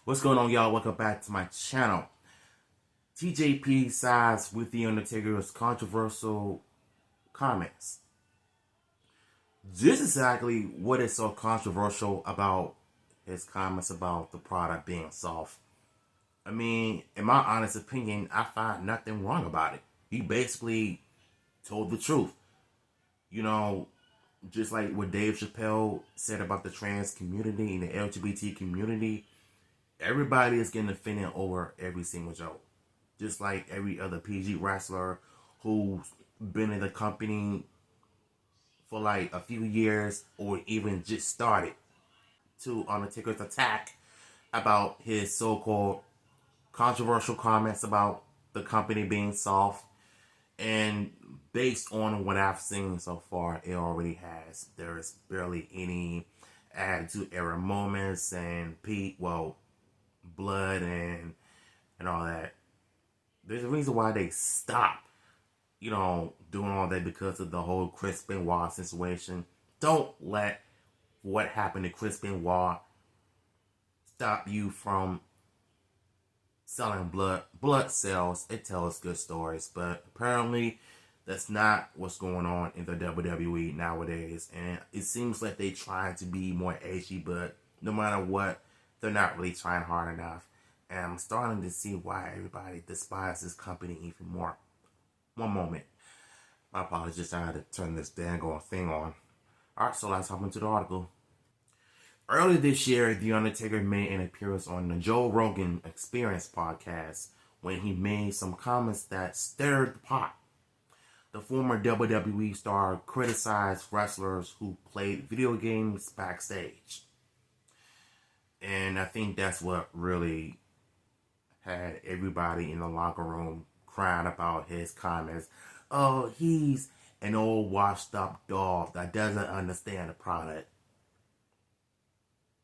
What's going on, y'all? Welcome back to my channel. TJP sides with the Undertaker's controversial comments. This is exactly what is so controversial about his comments about the product being soft. I mean, in my honest opinion, I find nothing wrong about it. He basically told the truth. You know, just like what Dave Chappelle said about the trans community and the LGBT community, everybody is getting offended over every single joke. Just like every other PG wrestler who's been in the company for like a few years or even just started, to Undertaker's attack about his so-called controversial comments about the company being soft. And based on what I've seen so far, it already has. There is barely any attitude era moments and blood and all that. There's a reason why they stopped, doing all that, because of the whole Chris Benoit situation. Don't let what happened to Chris Benoit stop you from selling blood. Blood sells. It tells good stories. But apparently, that's not what's going on in the WWE nowadays. And it seems like they try to be more edgy, but no matter what, they're not really trying hard enough. And I'm starting to see why everybody despises this company even more. One moment. My apologies, I had to turn this dang thing on. Alright, so let's hop into the article. Earlier this year, The Undertaker made an appearance on the Joe Rogan Experience podcast when he made some comments that stirred the pot. The former WWE star criticized wrestlers who played video games backstage. And I think that's what really had everybody in the locker room crying about his comments. Oh, he's an old washed up dog that doesn't understand the product.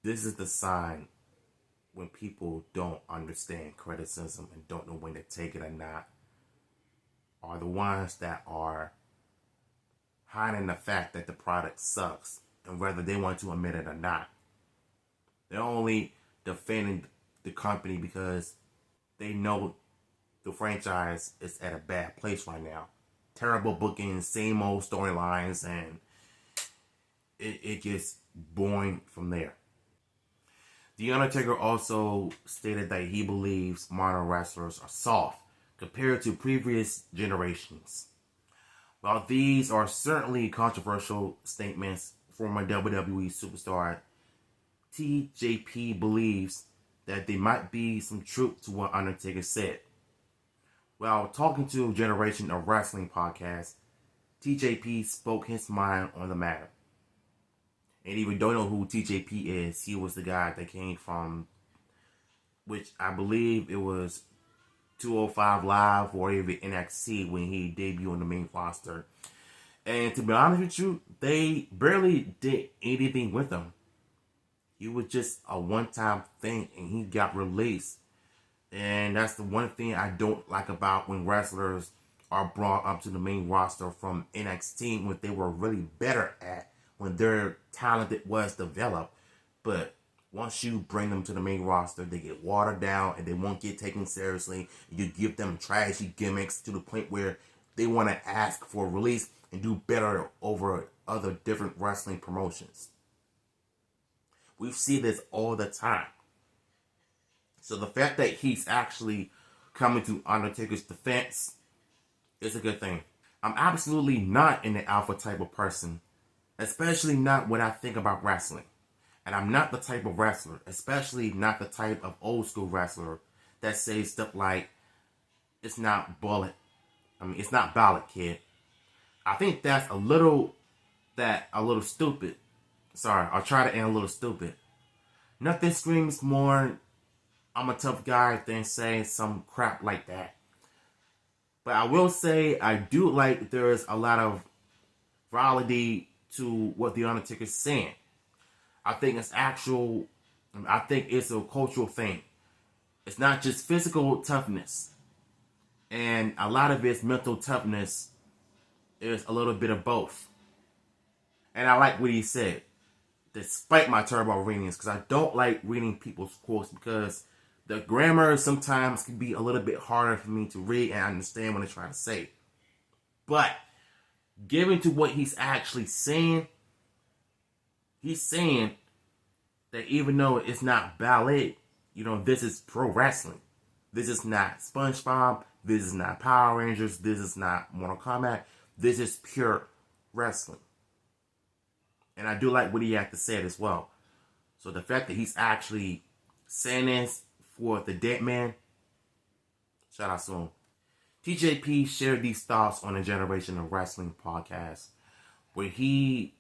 This is the sign when people don't understand criticism and don't know when to take it or not, are the ones that are hiding the fact that the product sucks, and whether they want to admit it or not. They're only defending the company because they know the franchise is at a bad place right now. Terrible booking, same old storylines, and it gets boring from there. The Undertaker also stated that he believes modern wrestlers are soft compared to previous generations. While these are certainly controversial statements, former WWE superstar TJP believes that there might be some truth to what Undertaker said. While talking to Generation of Wrestling podcast, TJP spoke his mind on the matter. And even don't know who TJP is, he was the guy that came from, which I believe it was 205 Live or even NXT when he debuted on the main roster. And to be honest with you, they barely did anything with him. It was just a one-time thing, and he got released. And that's the one thing I don't like about when wrestlers are brought up to the main roster from NXT, what they were really better at when their talent was developed. But once you bring them to the main roster, they get watered down and they won't get taken seriously. You give them trashy gimmicks to the point where they want to ask for a release and do better over other different wrestling promotions. We see this all the time. So the fact that he's actually coming to Undertaker's defense is a good thing. I'm absolutely not an alpha type of person, especially not when I think about wrestling. And I'm not the type of wrestler, especially not the type of old school wrestler that says stuff like, it's not it's not ballot, kid. I think that's a little stupid. Sorry, I'll try to end a little stupid. Nothing screams more, I'm a tough guy, than saying some crap like that. But I will say, I do like there's a lot of validity to what The Undertaker's saying. I think it's a cultural thing. It's not just physical toughness. And a lot of it's mental toughness. Is a little bit of both. And I like what he said. despite my terrible readings, because I don't like reading people's quotes because the grammar sometimes can be a little bit harder for me to read and understand what they're trying to say. But given to what he's actually saying, he's saying that even though it's not ballet, this is pro wrestling. This is not SpongeBob. This is not Power Rangers. This is not Mortal Kombat. This is pure wrestling. And I do like what he had to say as well. So the fact that he's actually saying this for the dead man, shout out to him. TJP shared these thoughts on the Generation of Wrestling podcast, where he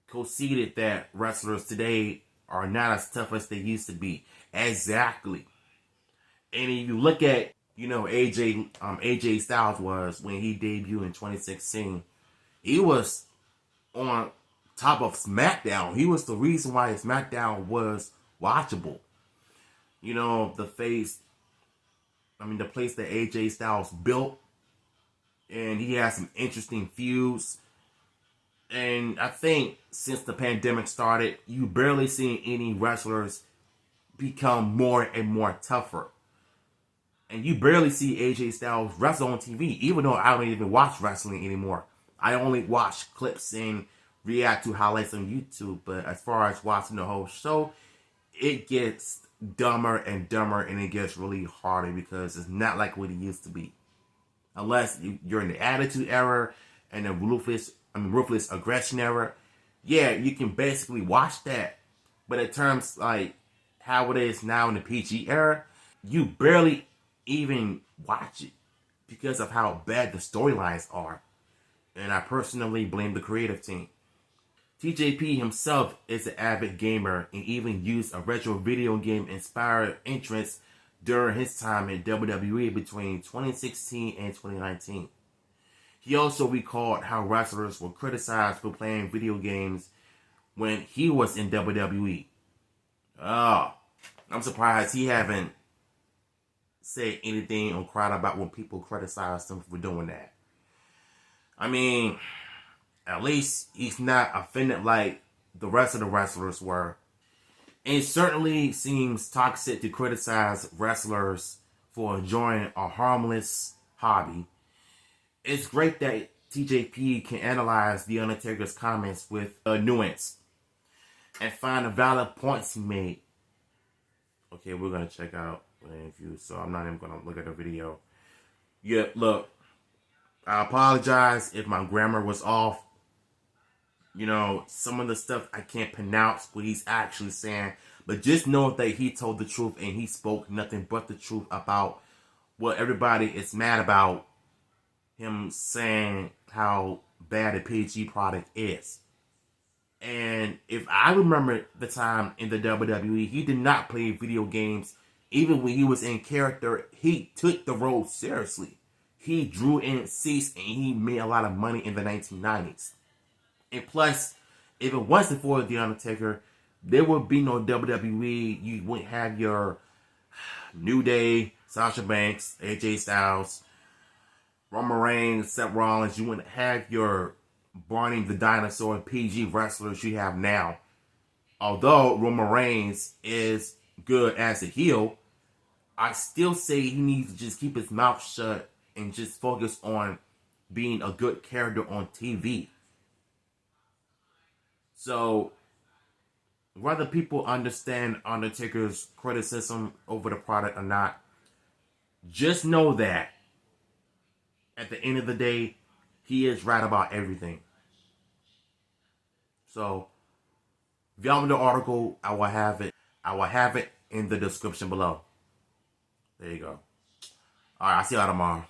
conceded that wrestlers today are not as tough as they used to be. Exactly. And if you look at, AJ Styles was, when he debuted in 2016, he was on top of SmackDown. He was the reason why SmackDown was watchable. The place that AJ Styles built, and he had some interesting feuds. And I think since the pandemic started, you barely seen any wrestlers become more and more tougher. And you barely see AJ Styles wrestle on TV, even though I don't even watch wrestling anymore. I only watch clips and react to highlights on YouTube. But as far as watching the whole show, it gets dumber and dumber, and it gets really harder because it's not like what it used to be. Unless you're in the Attitude Era and the ruthless aggression era, yeah, you can basically watch that. But in terms like how it is now in the PG era, you barely even watch it because of how bad the storylines are. And I personally blame the creative team. TJP himself is an avid gamer and even used a retro video game inspired entrance during his time in WWE between 2016 and 2019. He also recalled how wrestlers were criticized for playing video games when he was in WWE. Oh, I'm surprised he haven't said anything or cried about when people criticized him for doing that. I mean, at least he's not offended like the rest of the wrestlers were. And it certainly seems toxic to criticize wrestlers for enjoying a harmless hobby. It's great that TJP can analyze The Undertaker's comments with a nuance and find the valid points he made. Okay, we're going to check out the interview, so I'm not even going to look at the video. Yeah, look, I apologize if my grammar was off. Some of the stuff I can't pronounce what he's actually saying, but just know that he told the truth and he spoke nothing but the truth about what everybody is mad about, him saying how bad a PG product is. And if I remember the time in the WWE, he did not play video games. Even when he was in character, he took the role seriously. He drew in seats and he made a lot of money in the 1990s. And plus, if it wasn't for The Undertaker, there would be no WWE. You wouldn't have your New Day, Sasha Banks, AJ Styles, Roman Reigns, Seth Rollins. You wouldn't have your Barney the Dinosaur PG wrestlers you have now. Although Roman Reigns is good as a heel, I still say he needs to just keep his mouth shut and just focus on being a good character on TV. So, whether people understand Undertaker's criticism over the product or not, just know that at the end of the day, he is right about everything. So, if y'all want the article, I will have it. I will have it in the description below. There you go. Alright, I'll see y'all tomorrow.